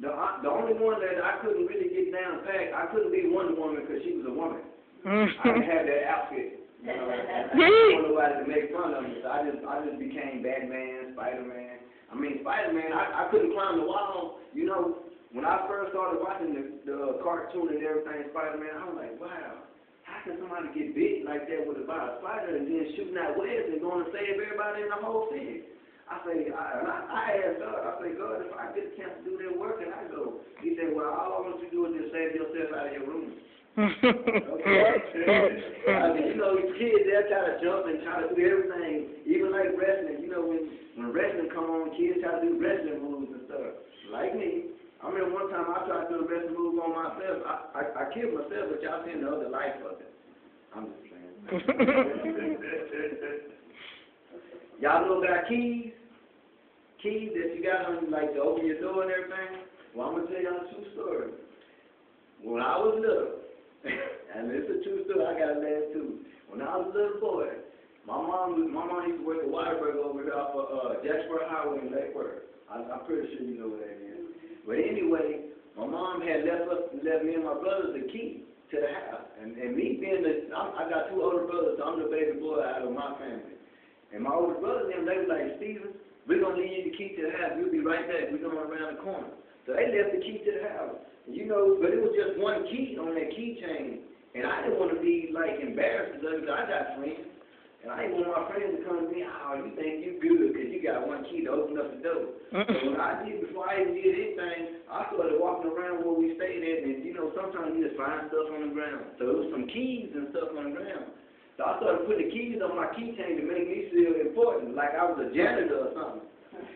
The only one that I couldn't really get down pat, I couldn't be Wonder Woman because she was a woman. I didn't have that outfit. You know, I didn't want nobody to make fun of me, so I just became Batman, Spider-Man. I mean, Spider-Man, I couldn't climb the wall. You know, when I first started watching the cartoon and everything, Spider-Man, I was like, wow, how can somebody get big like that with a spider and then shooting out webs and going to save everybody in the whole city? I asked God, I say, God, if I get a chance to do that work, and I go. He said, well, all I want you to do is just save yourself out of your room. Okay. I mean, you know, kids, they'll try to jump and try to do everything, even like wrestling. You know, when wrestling come on, kids try to do wrestling moves and stuff. Like me, I remember one time I tried to do a wrestling move on myself. I killed myself, but y'all seen the other life of it. I'm just saying. Y'all know about keys? Keys that you got on, like, to open your door and everything? Well, I'm going to tell y'all a true story. When I was little, and it's a true story, I got a laugh too. When I was a little boy, my mom used to work at Waterburg over here off of Jacksboro Highway in Lake Worth. I'm pretty sure you know where that is. But anyway, my mom had left me and my brothers the key to the house. And me being I got two older brothers, so I'm the baby boy out of my family. And my older brothers, they were like, Steven, we're going to leave you the key to the house. We'll be right back. We're going around the corner. So they left the key to the house. You know, but it was just one key on that keychain. And I didn't want to be, like, embarrassed because I got friends. And I didn't want my friends to come to me, oh, you think you good because you got one key to open up the door. So what I did before I even did anything, I started walking around where we stayed at. And, you know, sometimes you just find stuff on the ground. So it was some keys and stuff on the ground. So I started putting the keys on my keychain to make me feel important, like I was a janitor or something.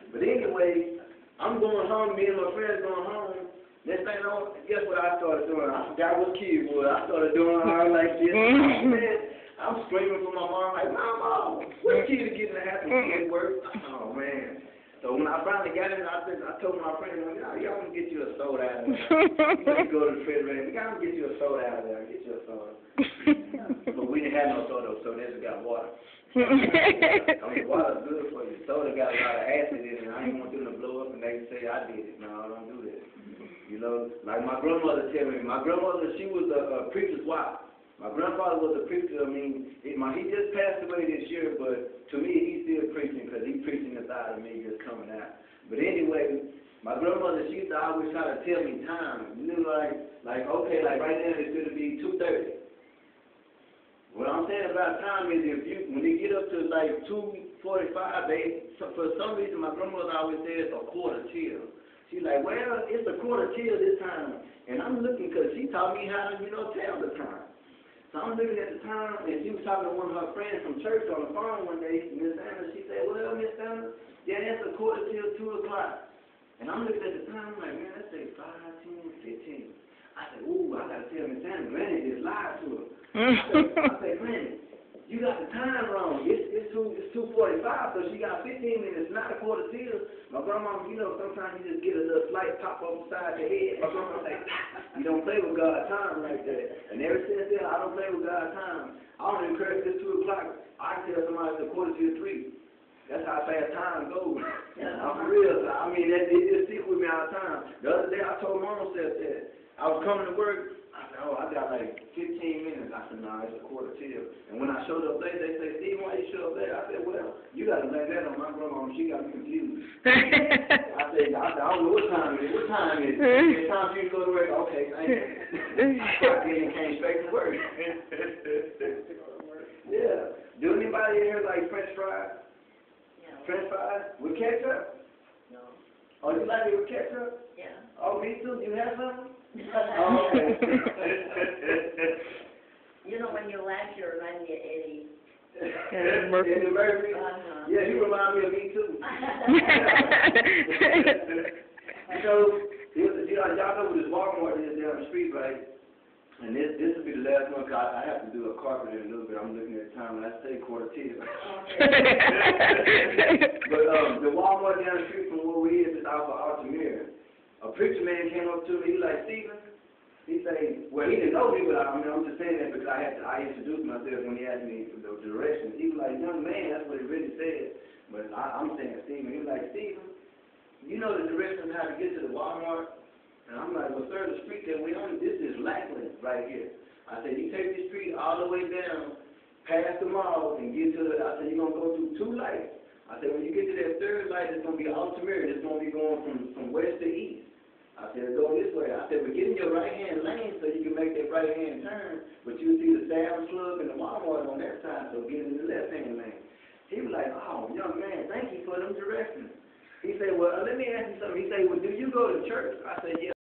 But anyway, I'm going home, me and my friends going home. Next thing I know, guess what I started doing? I forgot what key it was. I started doing all like this. I'm screaming for my mom, like, Mama, what key to get in the house and see it work? Oh, man. So when I finally got in, I told my friends, y'all want to get you a soda out of there. Let's go to the refrigerator. We got to get you a soda out of there. Get you a soda. But we didn't have no soda, so they just got water. I mean, water's good for you. Soda got a lot of acid in it. I didn't want them to blow up and they say I did it. No, don't do that. You know, like my grandmother tell me. My grandmother, she was a preacher's wife. My grandfather was a preacher. I mean, he just passed away this year, but to me, he's still preaching because he's preaching inside of me just coming out. But anyway, my grandmother, she used to always try to tell me time. You know, like okay, like right now it's going to be 2:30. What I'm saying about time is when you get up to like 2:45, for some reason my grandmother always says a quarter till. She's like, well, it's a quarter till this time. And I'm looking because she taught me how to, tell the time. So I'm looking at the time, and she was talking to one of her friends from church on the phone one day, Miss Anna. She said, well, Miss Anna, yeah, that's a quarter till 2 o'clock. And I'm looking at the time, I'm like, man, let's say 5, 10, 15. I said, ooh, I got to tell Miss Anna, Granny just lied to her. I said, Granny, you got the time wrong. It's 2:45, so she got 15 minutes, not a quarter till. My grandma, sometimes you just get a little slight pop up beside the head. My grandma say, you don't play with God's time like that. And ever since then, I don't play with God's time. I don't encourage this 2 o'clock. I tell somebody it's a quarter till 3. That's how fast time goes. I'm for real. I mean, it just stick with me all the time. The other day, I told Mama that I was coming to work. I said, oh, I got like 15 minutes. I said, no, it's a quarter till. And when I showed up late, they say, Steve, why you show up late? I said, well, you got to blame that on my grandma. She got me confused. I said, I don't know what time it is. What time is it? It's time for you to go to work. Okay, thank you. I came straight to work. Yeah. Do anybody here like French fries? Yeah. French fries with ketchup? No. Oh, you like it with ketchup? Yeah. Oh, me too. You have some? Oh, okay. When you laugh, you remind me of Eddie. Eddie Murphy? Yeah, you remind me of me too. Y'all know what this Walmart is down the street, right? And this will be the last one, because I have to do a carpet in a little bit. I'm looking at the time, and I say quarter till. But the Walmart down the street from where we is off of Altamira. A preacher man came up to me, he was like, Stephen, he said, well, he didn't know me, but I'm just saying that because I introduced myself when he asked me the directions. He was like, young man, that's what he really said. But I'm saying Stephen. He was like, Stephen, you know the directions how to get to the Walmart? I'm like, well, sir, the street that we on, this is Lackland right here. I said, you take this street all the way down, past the mall, and get to the, I said, you're going to go through 2 lights. I said, when you get to that 3rd light, it's going to be Altamira. It's going to be going from west to east. I said, go this way. I said, but get in your right-hand lane so you can make that right-hand turn, but you see the Sam's Club and the Walmart on that side, so get in the left-hand lane. He was like, oh, young man, thank you for them directions. He said, well, let me ask you something. He said, well, do you go to church? I said, yeah.